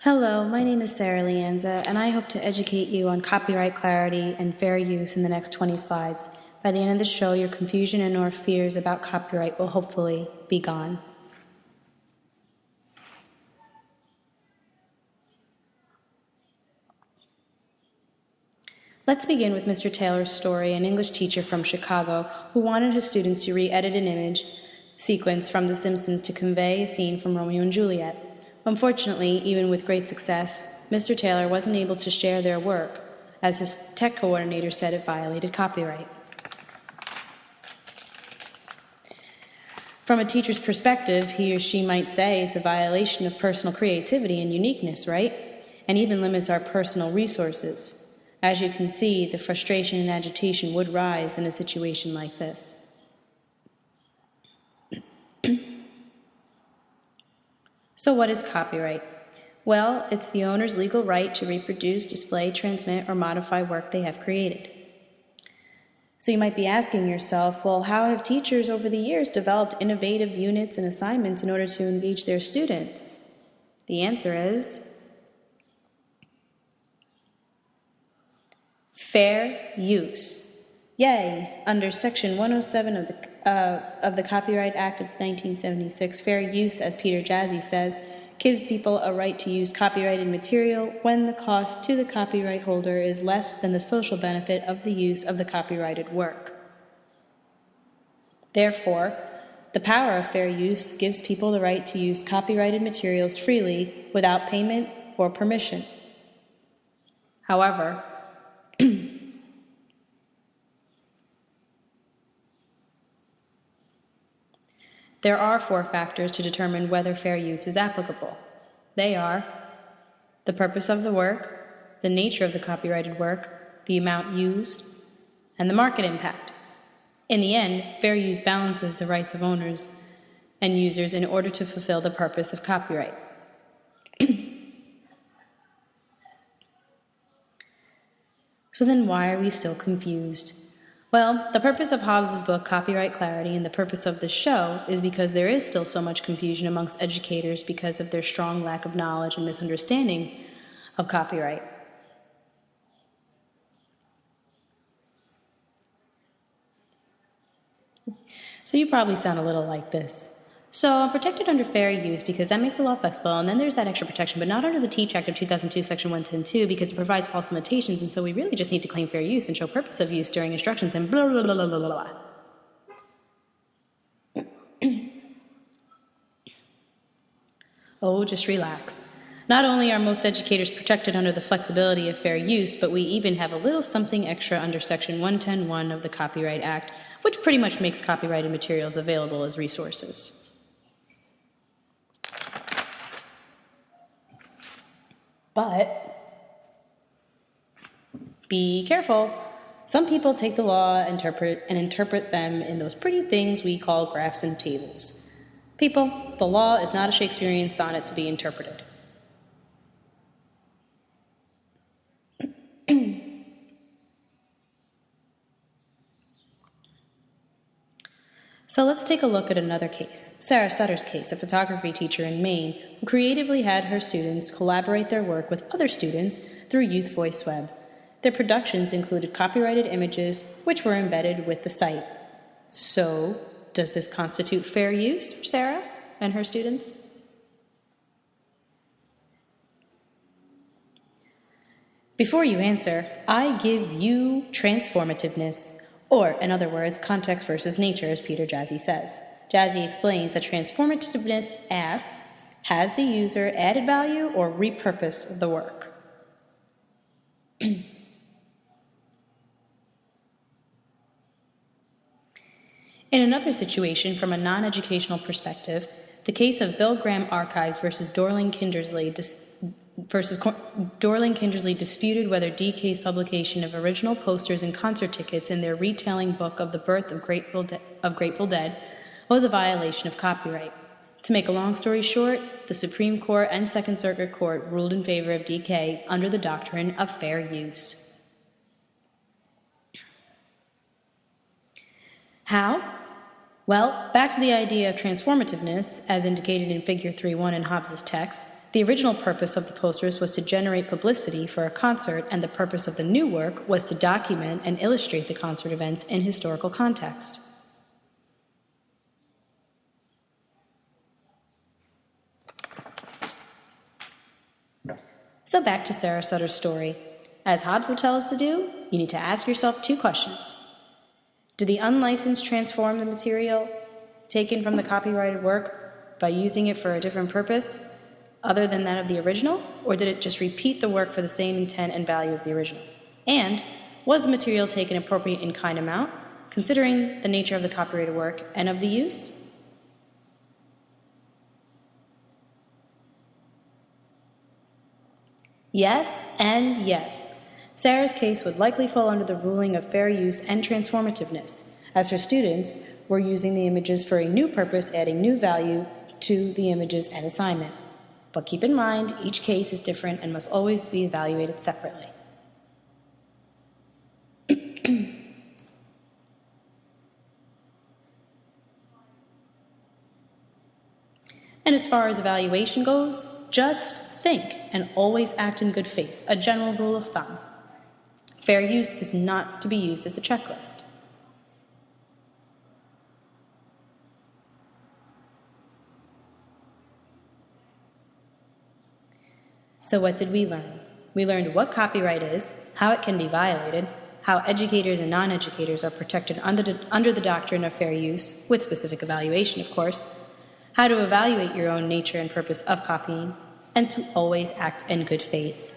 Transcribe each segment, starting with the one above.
Hello, my name is Sarah Lianza, and I hope to educate you on copyright clarity and fair use in the next 20 slides. By the end of the show, your confusion and or fears about copyright will hopefully be gone. Let's begin with Mr. Taylor's story, an English teacher from Chicago who wanted his students to re-edit an image sequence from The Simpsons to convey a scene from Romeo and Juliet. Unfortunately, even with great success, Mr. Taylor wasn't able to share their work, as his tech coordinator said it violated copyright. From a teacher's perspective, he or she might say it's a violation of personal creativity and uniqueness, right? And even limits our personal resources. As you can see, the frustration and agitation would rise in a situation like this. So what is copyright? Well, it's the owner's legal right to reproduce, display, transmit, or modify work they have created. So you might be asking yourself, well, how have teachers over the years developed innovative units and assignments in order to engage their students? The answer is fair use. Yay! Under Section 107 of the Copyright Act of 1976, fair use, as Peter Jasny says, gives people a right to use copyrighted material when the cost to the copyright holder is less than the social benefit of the use of the copyrighted work. Therefore, the power of fair use gives people the right to use copyrighted materials freely without payment or permission. However, there are 4 factors to determine whether fair use is applicable. They are the purpose of the work, the nature of the copyrighted work, the amount used, and the market impact. In the end, fair use balances the rights of owners and users in order to fulfill the purpose of copyright. So then why are we still confused? Well, the purpose of Hobbes's book, Copyright Clarity, and the purpose of this show is because there is still so much confusion amongst educators because of their strong lack of knowledge and misunderstanding of copyright. So you probably sound a little like this. So I'm protected under fair use because that makes the law flexible, and then there's that extra protection, but not under the Teach Act of 2002, Section 110.2, because it provides false limitations, and so we really just need to claim fair use and show purpose of use during instructions and blah, blah, blah, blah, blah, blah. Oh, just relax. Not only are most educators protected under the flexibility of fair use, but we even have a little something extra under Section 110.1 of the Copyright Act, which pretty much makes copyrighted materials available as resources. But be careful. Some people take the law and interpret them in those pretty things we call graphs and tables. People, the law is not a Shakespearean sonnet to be interpreted. So let's take a look at another case, Sarah Sutter's case, a photography teacher in Maine who creatively had her students collaborate their work with other students through Youth Voice Web. Their productions included copyrighted images which were embedded with the site. So, does this constitute fair use for Sarah and her students? Before you answer, I give you transformativeness. Or, in other words, context versus nature, as Peter Jasny says. Jasny explains that transformativeness asks, has the user added value or repurposed the work? In another situation, from a non-educational perspective, the case of Bill Graham Archives versus Dorling Kindersley disputed whether DK's publication of original posters and concert tickets in their retelling book of the birth of Grateful Dead was a violation of copyright. To make a long story short, the Supreme Court and Second Circuit Court ruled in favor of DK under the doctrine of fair use. How? Well, back to the idea of transformativeness, as indicated in Figure 3.1 in Hobbes's text. The original purpose of the posters was to generate publicity for a concert, and the purpose of the new work was to document and illustrate the concert events in historical context. So back to Sarah Sutter's story. As Hobbes would tell us to do, you need to ask yourself 2 questions. Did the unlicensed transform the material taken from the copyrighted work by using it for a different purpose other than that of the original, or did it just repeat the work for the same intent and value as the original? And was the material taken appropriate in kind amount, considering the nature of the copyrighted work and of the use? Yes and yes. Sarah's case would likely fall under the ruling of fair use and transformativeness, as her students were using the images for a new purpose, adding new value to the images and assignment. But keep in mind, each case is different and must always be evaluated separately. And as far as evaluation goes, just think and always act in good faith, a general rule of thumb. Fair use is not to be used as a checklist. So what did we learn? We learned what copyright is, how it can be violated, how educators and non-educators are protected under the doctrine of fair use, with specific evaluation, of course, how to evaluate your own nature and purpose of copying, and to always act in good faith.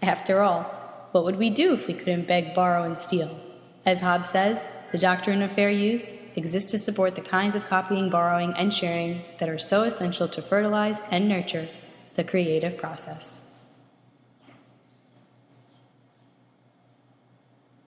After all, what would we do if we couldn't beg, borrow, and steal? As Hobbes says, the doctrine of fair use exists to support the kinds of copying, borrowing, and sharing that are so essential to fertilize and nurture the creative process.